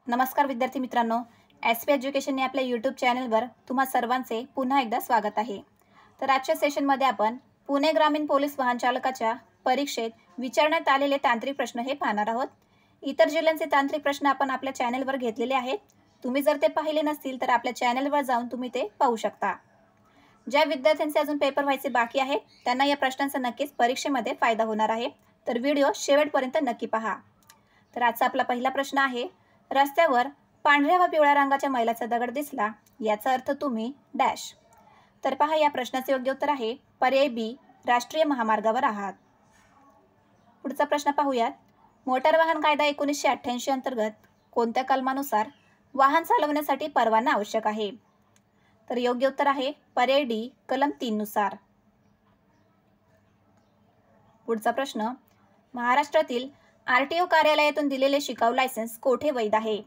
नमस्कार विद्यार्थी मित्रांनो, एस पी एज्युकेशन या आपल्या यूट्यूब चॅनलवर तुम्हा सर्वांचे पुन्हा एकदा स्वागत आहे। तर आजच्या सेशनमध्ये आपण पुणे ग्रामीण पोलीस वाहन चालकाच्या परीक्षेत विचारण्यात आलेले तांत्रिक प्रश्न हे पाहणार आहोत। इतर जिल्ह्यांचे तांत्रिक प्रश्न आपण आपल्या चॅनलवर घेतलेले आहेत। तुम्ही जर ते पाहिले नसतील तर आपल्या चॅनलवर जाऊन तुम्ही ते पाहू शकता। ज्या विद्यार्थ्यांचे अजून पेपर व्हायचे बाकी आहे त्यांना या प्रश्नांचा नक्कीच परीक्षेमध्ये फायदा होणार आहे, तर व्हिडिओ शेवटपर्यंत नक्की पहा। तर आजचा आपला पहिला प्रश्न आहे, रस्त्यावर पांढऱ्या व पिवळ्या रंगाच्या मैलाचा दगड दिसला, याचा अर्थ तुम्ही डॅश। तर पहा, या प्रश्नाचे योग्य उत्तर आहे पर्याय बी, राष्ट्रीय महामार्गावर आहात। पुढचा प्रश्न पाहूयात, मोटार वाहन कायदा 1988 अंतर्गत कोणत्या कलमानुसार वाहन चालवण्यासाठी परवाना आवश्यक आहे? तर योग्य उत्तर आहे पर्याय डी, कलम 3 नुसार। पुढचा प्रश्न, महाराष्ट्रातील आरटीओ कार्यालयातून दिलेले शिकाऊ लायसन्स कोठे वैध आहे?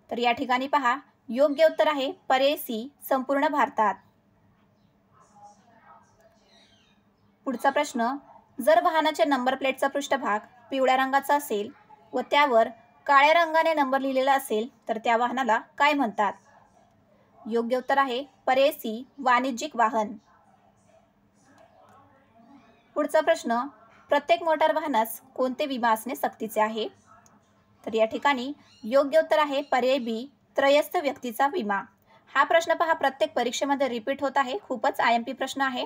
तर या ठिकाणी पहा, योग्य उत्तर आहे पर्याय सी, संपूर्ण भारतात। पुढचा प्रश्न, जर वाहनाच्या नंबर प्लेटचा पृष्ठभाग पिवळ्या रंगाचा असेल व त्यावर काळ्या रंगाने नंबर लिहिलेला असेल तर त्या वाहनाला काय म्हणतात? योग्य उत्तर आहे पर्याय सी, वाणिज्यिक वाहन। पुढचा प्रश्न, प्रत्येक मोटार वाहनास कोणते विमा असणे सक्तीचे आहे? तर या ठिकाणी योग्य उत्तर आहे पर्याय बी, त्रयस्थ व्यक्तीचा विमा। हा प्रश्न पहा प्रत्येक परीक्षेमध्ये रिपीट होत आहे, खूपच आयएमपी प्रश्न आहे।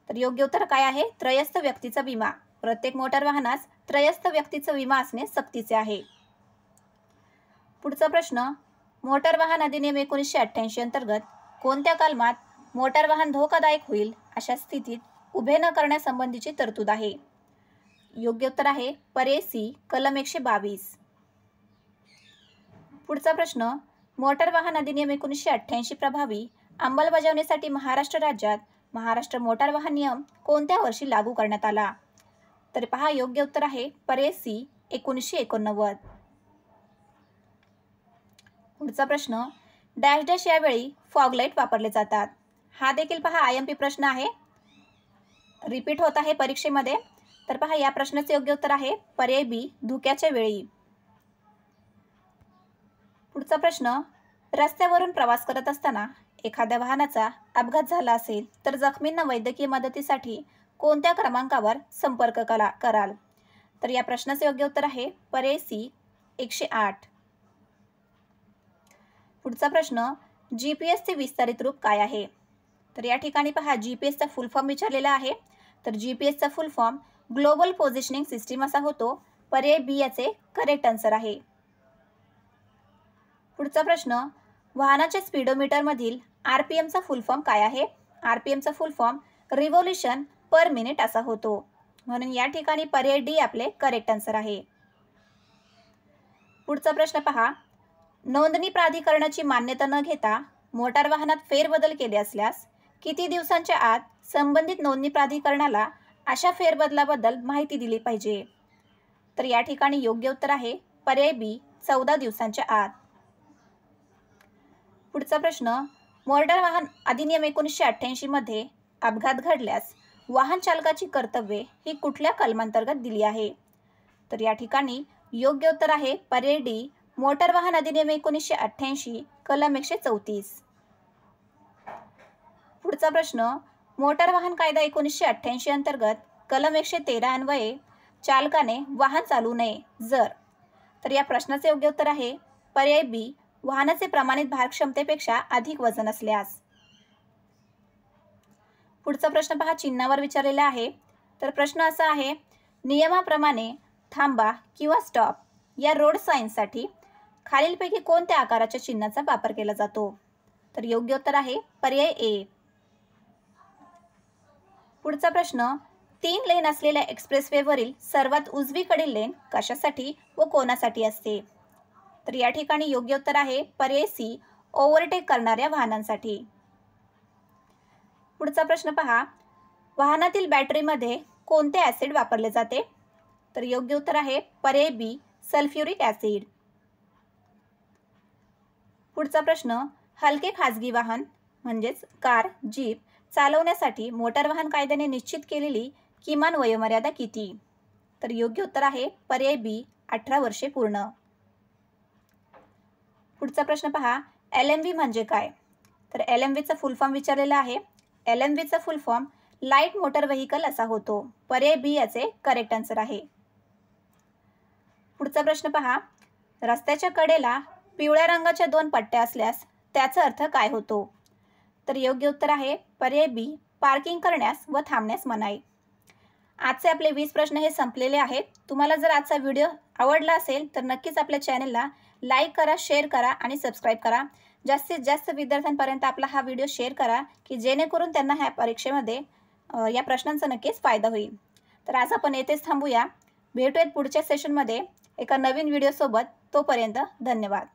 तर योग्य उत्तर काय आहे? त्रयस्थ व्यक्तीचा विमा। प्रत्येक मोटार वाहनास त्रयस्थ व्यक्तीचा विमा असणे सक्तीचे आहे। पुढचा प्रश्न, मोटार वाहन अधिनियम 1988 अंतर्गत कोणत्या कलमात मोटार वाहन धोकादायक होईल अशा स्थितीत उभे न करण्यासंबंधीची तरतूद आहे? योग्य उत्तर आहे पर्याय सी, कलम 122। पुढचा प्रश्न, मोटार वाहन अधिनियम 1988 प्रभावी अंमलबजावणीसाठी महाराष्ट्र राज्यात महाराष्ट्र मोटार वाहन नियम कोणत्या वर्षी लागू करण्यात आला? तर पहा, योग्य उत्तर आहे पर्याय सी, 1989। पुढचा प्रश्न, डॅश डॅश यावेळी फॉगलाईट वापरले जातात। हा देखील पहा आयएमपी प्रश्न आहे, रिपीट होत आहे परीक्षेमध्ये। तर पहा, या प्रश्नाचे योग्य उत्तर आहे पर्याय बी, धुक्याच्या वेळी। पुढचा प्रश्न, रस्त्यावरून प्रवास करत असताना एखाद्या वाहनाचा अपघात झाला असेल तर जखमींना वैद्यकीय मदतीसाठी कोणत्या क्रमांकावर संपर्क कराल? तर या प्रश्नाचे योग्य उत्तर आहे पर्याय सी, 108। पुढचा प्रश्न, जीपीएसचे विस्तारित रूप काय आहे? तर या ठिकाणी पहा, जीपीएसचा फुल फॉर्म विचारलेला आहे। तर जीपीएसचा full form global positioning system असा होतो। पर्याय बी याचे करेक्ट आन्सर आहे। पुढचा प्रश्न, वाहनाच्या स्पीडोमीटर मधील आरपीएमचा फुल फॉर्म काय आहे? आरपीएमचा full form revolution per minute असा होतो, म्हणून या ठिकाणी पर्याय डी आपले करेक्ट आन्सर आहे। पुढचा प्रश्न पहा, नोंदणी प्राधिकरणाची मान्यता न घेता मोटार वाहनात फेरबदल केले असल्यास किती दिवसांच्या आत संबंधित नोंदणी प्राधिकरणाला अशा फेरबदलाबद्दल माहिती दिली पाहिजे? तर या ठिकाणी योग्य उत्तर आहे पर्याय बी, 14 दिवसांच्या आत। पुढचा प्रश्न, मोटार वाहन अधिनियम 1988 मध्ये अपघात घडल्यास वाहन चालकाची कर्तव्ये ही कुठल्या कलमांतर्गत दिली आहे? तर या ठिकाणी योग्य उत्तर आहे पर्याय डी, मोटार वाहन अधिनियम 1988 कलम 134। पुढचा प्रश्न, मोटार वाहन कायदा 1988 अंतर्गत कलम 113 अन्वये चालकाने वाहन चालवू नये जर? तर या प्रश्नाचे योग्य उत्तर आहे पर्याय बी, वाहनाचे प्रमाणित भार क्षमतेपेक्षा अधिक वजन असल्यास। पुढचा प्रश्न पहा, चिन्हावर विचारलेला आहे। तर प्रश्न असा आहे, नियमाप्रमाणे थांबा किंवा स्टॉप या रोड साईनसाठी खालीलपैकी कोणत्या आकाराच्या चिन्हाचा वापर केला जातो? तर योग्य उत्तर आहे पर्याय ए। पुढचा प्रश्न, 3 लेन असलेल्या एक्सप्रेसवेवरील सर्वात उजवीकडील लेन कशासाठी व कोणासाठी असते? तर या ठिकाणी योग्य उत्तर आहे पर्याय सी, ओव्हरटेक करणाऱ्या वाहनांसाठी। पुढचा प्रश्न पहा, वाहनातील बॅटरीमध्ये कोणते ॲसिड वापरले जाते? तर योग्य उत्तर आहे पर्याय बी, सल्फ्युरिक ॲसिड। पुढचा प्रश्न, हलके खाजगी वाहन म्हणजेच कार, जीप चालवण्यासाठी मोटार वाहन कायद्याने निश्चित केलेली किमान वयोमर्यादा किती? तर योग्य उत्तर आहे पर्याय बी, 18 वर्षे पूर्ण। पुढचा प्रश्न पहा, LMV म्हणजे काय? तर LMVचा फुल फॉर्म विचारलेला आहे. LMVचा full form light motor vehicle असा होतो. पर्याय बी याचे करेक्ट आन्सर आहे. पुढचा प्रश्न पहा, रस्त्याच्या कडेला पिवळ्या रंगाच्या 2 पट्ट्या असल्यास त्याचा अर्थ काय होतो? तर योग्य उत्तर आहे पर्याय बी, पार्किंग करण्यास व थांबण्यास मनाई. आजचे आपले 20 प्रश्न हे संपलेले आहेत. तुम्हाला जर आजचा व्हिडिओ आवडला असेल तर नक्कीच आपल्या चॅनलला लाईक करा, शेअर करा आणि सबस्क्राईब करा. जास्तीत जास्त विद्यार्थ्यांपर्यंत आपला हा व्हिडिओ शेअर करा की जेणेकरून त्यांना ह्या परीक्षेमध्ये या प्रश्नांचा नक्कीच फायदा होईल. तर आज आपण येथेच थांबूया. भेटूयात पुढच्या सेशनमध्ये एका नवीन व्हिडिओसोबत. तोपर्यंत धन्यवाद.